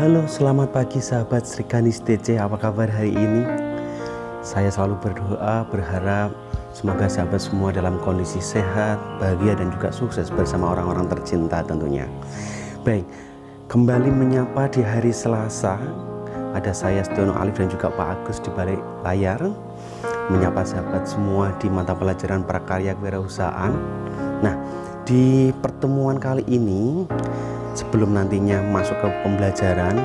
Halo, selamat pagi sahabat Sri Kandi TC. Apa kabar hari ini? Saya selalu berdoa, berharap semoga sahabat semua dalam kondisi sehat, bahagia, dan juga sukses bersama orang-orang tercinta tentunya. Baik, kembali menyapa di hari Selasa. Ada saya Setiono Alif dan juga Pak Agus di balik layar, menyapa sahabat semua di mata pelajaran prakarya kewirausahaan. Nah, di pertemuan kali ini, sebelum nantinya masuk ke pembelajaran,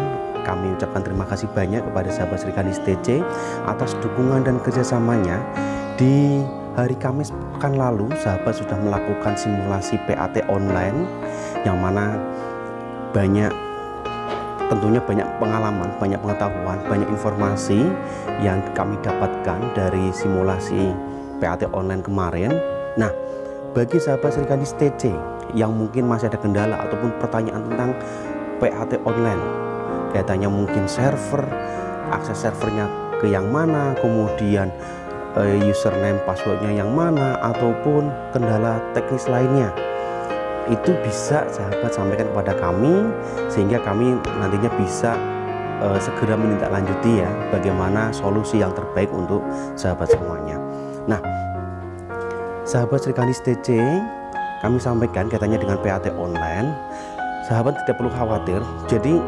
kami ucapkan terima kasih banyak kepada sahabat Sri Kandi TC atas dukungan dan kerjasamanya. Di hari Kamis pekan lalu, sahabat sudah melakukan simulasi PAT online, yang mana tentunya banyak pengalaman, banyak pengetahuan, banyak informasi yang kami dapatkan dari simulasi PAT online kemarin. Nah, bagi sahabat Sri Kandi TC yang mungkin masih ada kendala ataupun pertanyaan tentang PAT online, kaitannya mungkin server, akses servernya ke yang mana, kemudian username passwordnya yang mana, ataupun kendala teknis lainnya, itu bisa sahabat sampaikan kepada kami sehingga kami nantinya bisa segera menindaklanjuti ya bagaimana solusi yang terbaik untuk sahabat semuanya. Nah, sahabat Sri Kandi TC, kami sampaikan kaitannya dengan PAT online, sahabat tidak perlu khawatir. Jadi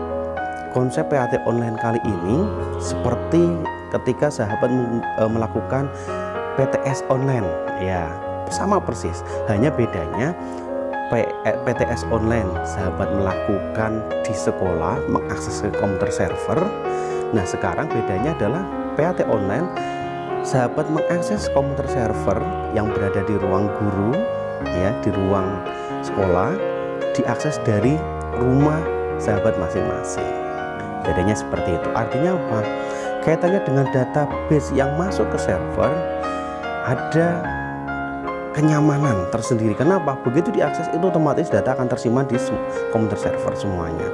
konsep PAT online kali ini seperti ketika sahabat melakukan PTS online, ya sama persis, hanya bedanya PTS online sahabat melakukan di sekolah, mengakses ke komputer server. Nah, sekarang bedanya adalah PAT online sahabat mengakses komputer server yang berada di ruang guru, ya, di ruang sekolah, diakses dari rumah sahabat masing-masing. Bedanya seperti itu. Artinya apa? Kaitannya dengan database yang masuk ke server, ada kenyamanan tersendiri. Kenapa? Begitu diakses itu otomatis data akan tersimpan di komputer server semuanya.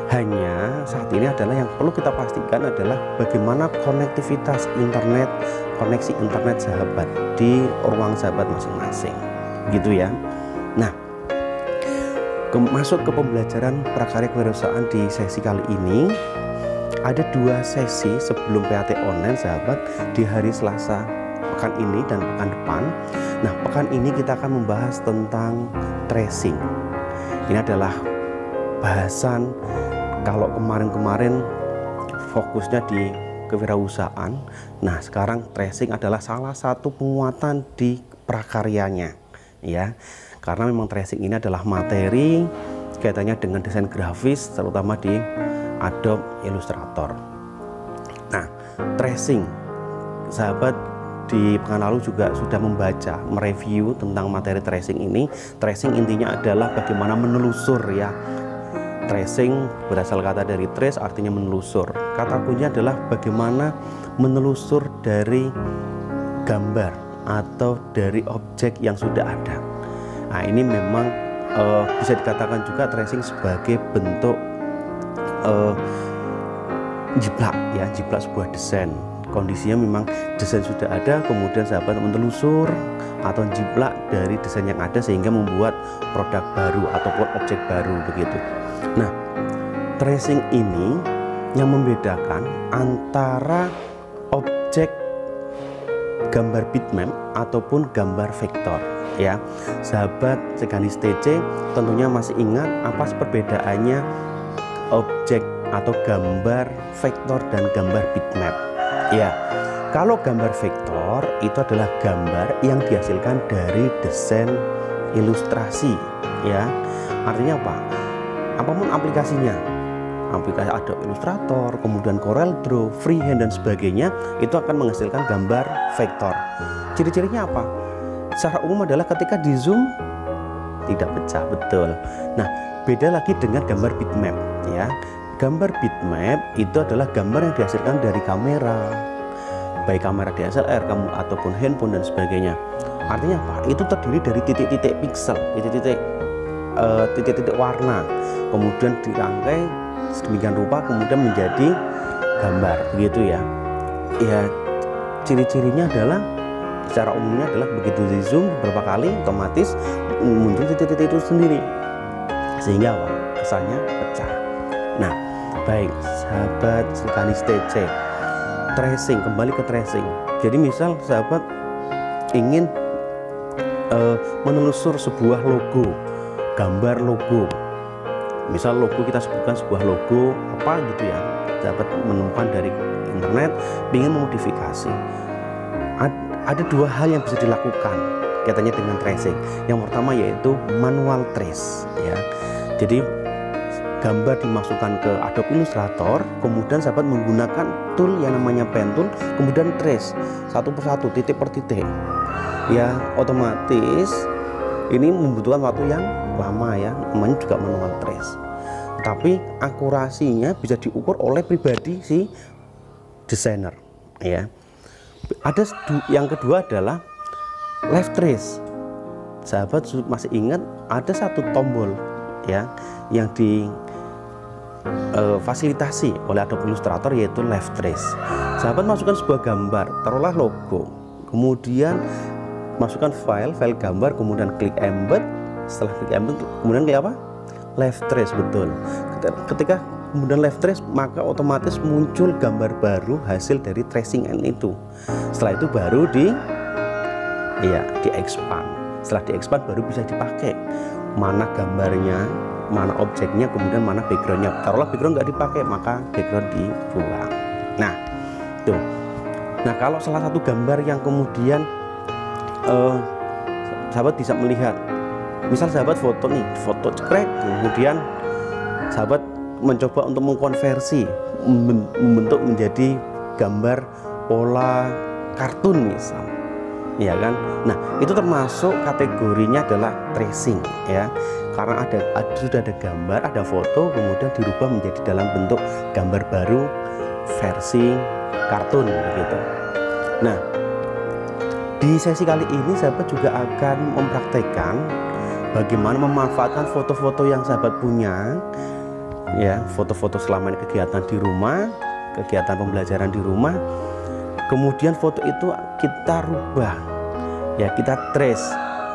Hanya saat ini adalah yang perlu kita pastikan adalah bagaimana konektivitas internet, koneksi internet sahabat di ruang sahabat masing-masing, gitu ya. Nah, masuk ke pembelajaran prakarya kewirausahaan di sesi kali ini. Ada dua sesi sebelum PAT online sahabat di hari Selasa pekan ini dan pekan depan. Nah, pekan ini kita akan membahas tentang tracing. Ini adalah bahasan, kalau kemarin-kemarin fokusnya di kewirausahaan, nah sekarang tracing adalah salah satu penguatan di prakaryanya, ya. Karena memang tracing ini adalah materi kaitannya dengan desain grafis, terutama di Adobe Illustrator. Nah, tracing, sahabat di pekan lalu juga sudah membaca, mereview tentang materi tracing ini. Tracing intinya adalah bagaimana menelusur, ya. Tracing berasal kata dari trace, artinya menelusur. Kata kuncinya adalah bagaimana menelusur dari gambar atau dari objek yang sudah ada. Nah, ini memang bisa dikatakan juga tracing sebagai bentuk jiplak, ya, jiplak sebuah desain. Kondisinya memang desain sudah ada, kemudian sahabat menelusur atau jiplak dari desain yang ada sehingga membuat produk baru ataupun objek baru begitu. Nah, tracing ini yang membedakan antara objek gambar bitmap ataupun gambar vektor, ya. Sahabat Sri Kandi TC tentunya masih ingat apa perbedaannya objek atau gambar vektor dan gambar bitmap. Ya, kalau gambar vektor itu adalah gambar yang dihasilkan dari desain ilustrasi, ya. Artinya apa? Apapun aplikasinya, aplikasi Adobe Illustrator, kemudian Corel Draw, Freehand dan sebagainya, itu akan menghasilkan gambar vektor. Ciri-cirinya apa? Secara umum adalah ketika di zoom tidak pecah, betul. Nah, beda lagi dengan gambar bitmap, ya. Gambar bitmap itu adalah gambar yang dihasilkan dari kamera, baik kamera DSLR ataupun handphone dan sebagainya. Artinya apa? Itu terdiri dari titik-titik piksel, titik-titik warna, kemudian dirangkai sedemikian rupa, kemudian menjadi gambar, begitu ya. Ya, ciri-cirinya adalah secara umumnya adalah begitu di zoom beberapa kali otomatis muncul titik-titik itu sendiri, sehingga apa? Kesannya pecah. Nah, Baik, sahabat Srikanis TC, tracing, kembali ke tracing. Jadi misal sahabat ingin menelusur sebuah logo, gambar logo, misal logo, kita sebutkan sebuah logo apa gitu ya, sahabat menemukan dari internet, ingin memodifikasi. Ada dua hal yang bisa dilakukan kaitannya dengan tracing. Yang pertama yaitu manual trace ya. Jadi gambar dimasukkan ke Adobe Illustrator, kemudian sahabat menggunakan tool yang namanya pen tool, kemudian trace satu persatu, titik per titik. Ya, otomatis ini membutuhkan waktu yang lama ya, namanya juga manual trace. Tapi akurasinya bisa diukur oleh pribadi si desainer ya. Ada yang kedua adalah live trace. Sahabat masih ingat ada satu tombol ya yang difasilitasi oleh Adobe Illustrator, yaitu live trace. Sahabat masukkan sebuah gambar, taruhlah logo, kemudian masukkan file gambar, kemudian klik embed. Setelah klik embed, kemudian klik apa? Live trace, betul. Ketika kemudian live trace, maka otomatis muncul gambar baru hasil dari tracing itu. Setelah itu baru di expand. Setelah di expand baru bisa dipakai. Mana gambarnya, mana objeknya, kemudian mana backgroundnya. Taruhlah background nggak dipakai, maka background dibuang. Nah, tuh. Nah, kalau salah satu gambar yang kemudian sahabat bisa melihat, misal sahabat foto nih, foto cekrek, kemudian sahabat mencoba untuk mengkonversi, membentuk menjadi gambar pola kartun misal, ya kan. Nah, itu termasuk kategorinya adalah tracing ya, karena sudah ada gambar, ada foto, kemudian dirubah menjadi dalam bentuk gambar baru versi kartun begitu. Nah, di sesi kali ini sahabat juga akan mempraktekkan bagaimana memanfaatkan foto-foto yang sahabat punya ya, foto-foto selama ini kegiatan di rumah, kegiatan pembelajaran di rumah, kemudian foto itu kita rubah ya, kita trace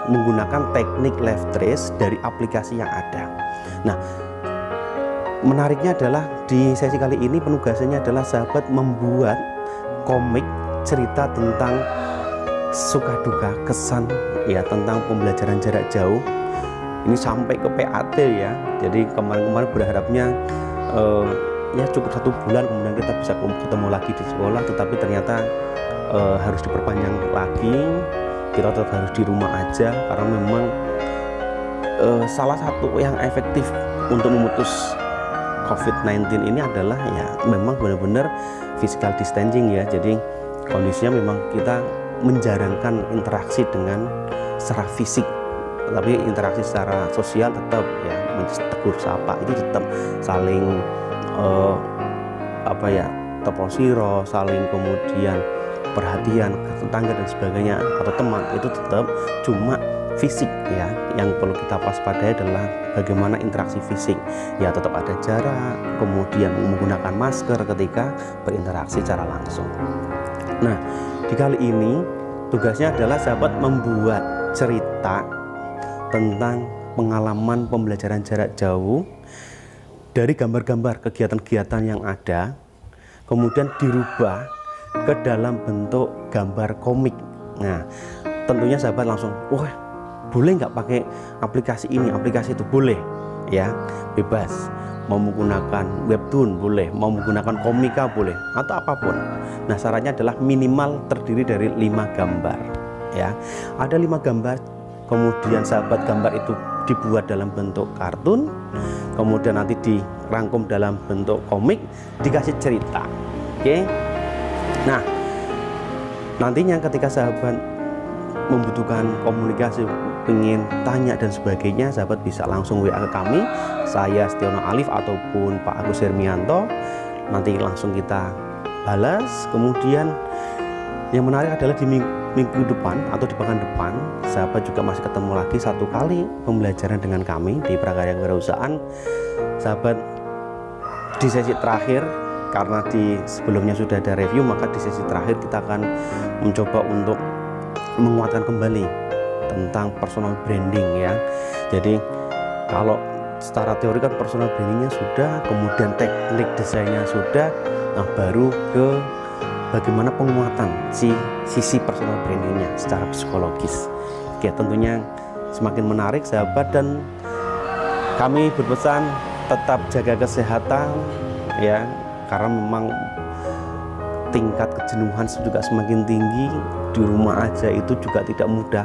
menggunakan teknik live trace dari aplikasi yang ada. Nah, menariknya adalah di sesi kali ini penugasannya adalah sahabat membuat komik cerita tentang suka duka, kesan ya, tentang pembelajaran jarak jauh. Ini sampai ke PAT ya. Jadi kemarin-kemarin berharapnya ya cukup 1 bulan kemudian kita bisa ketemu lagi di sekolah, tetapi ternyata harus diperpanjang lagi. Kita tetap harus di rumah aja karena memang salah satu yang efektif untuk memutus COVID-19 ini adalah ya memang benar-benar physical distancing ya. Jadi kondisinya memang kita menjarangkan interaksi dengan secara fisik, tapi interaksi secara sosial tetap ya, tegur sapa itu tetap, saling telepon siro, saling kemudian perhatian ke tetangga dan sebagainya atau teman, itu tetap, cuma fisik ya yang perlu kita waspadai adalah bagaimana interaksi fisik ya, tetap ada jarak, kemudian menggunakan masker ketika berinteraksi secara langsung. Nah, di kali ini tugasnya adalah sahabat membuat cerita tentang pengalaman pembelajaran jarak jauh dari gambar-gambar kegiatan-kegiatan yang ada, kemudian dirubah ke dalam bentuk gambar komik. Nah, tentunya sahabat langsung, wah boleh nggak pakai aplikasi ini, aplikasi itu? Boleh ya, bebas. Mau menggunakan webtoon boleh, mau menggunakan komika boleh, atau apapun. Nah, syaratnya adalah minimal terdiri dari 5 gambar ya. Ada 5 gambar, kemudian sahabat gambar itu dibuat dalam bentuk kartun, kemudian nanti dirangkum dalam bentuk komik, dikasih cerita. Oke. Nah, nantinya ketika sahabat membutuhkan komunikasi, ingin tanya dan sebagainya, sahabat bisa langsung WA ke kami, saya Setiono Alif ataupun Pak Agus Hermianto, nanti langsung kita balas. Kemudian yang menarik adalah di minggu depan atau di pekan depan, sahabat juga masih ketemu lagi 1 kali pembelajaran dengan kami di Prakarya Kewirausahaan. Sahabat di sesi terakhir, karena di sebelumnya sudah ada review, maka di sesi terakhir kita akan mencoba untuk menguatkan kembali tentang personal branding ya. Jadi kalau secara teori kan personal brandingnya sudah, kemudian teknik desainnya sudah, nah baru ke bagaimana penguatan sisi personal brandingnya secara psikologis. Oke, tentunya semakin menarik sahabat, dan kami berpesan tetap jaga kesehatan ya, karena memang tingkat kejenuhan juga semakin tinggi. Di rumah aja itu juga tidak mudah,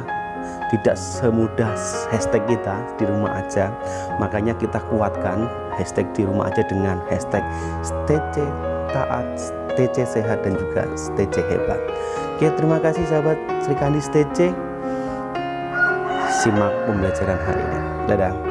tidak semudah hashtag kita di rumah aja. Makanya kita kuatkan hashtag di rumah aja dengan hashtag STC taat, STC sehat, dan juga STC hebat. Oke, terima kasih sahabat Sri Kandi STC. Simak pembelajaran hari ini. Dadah.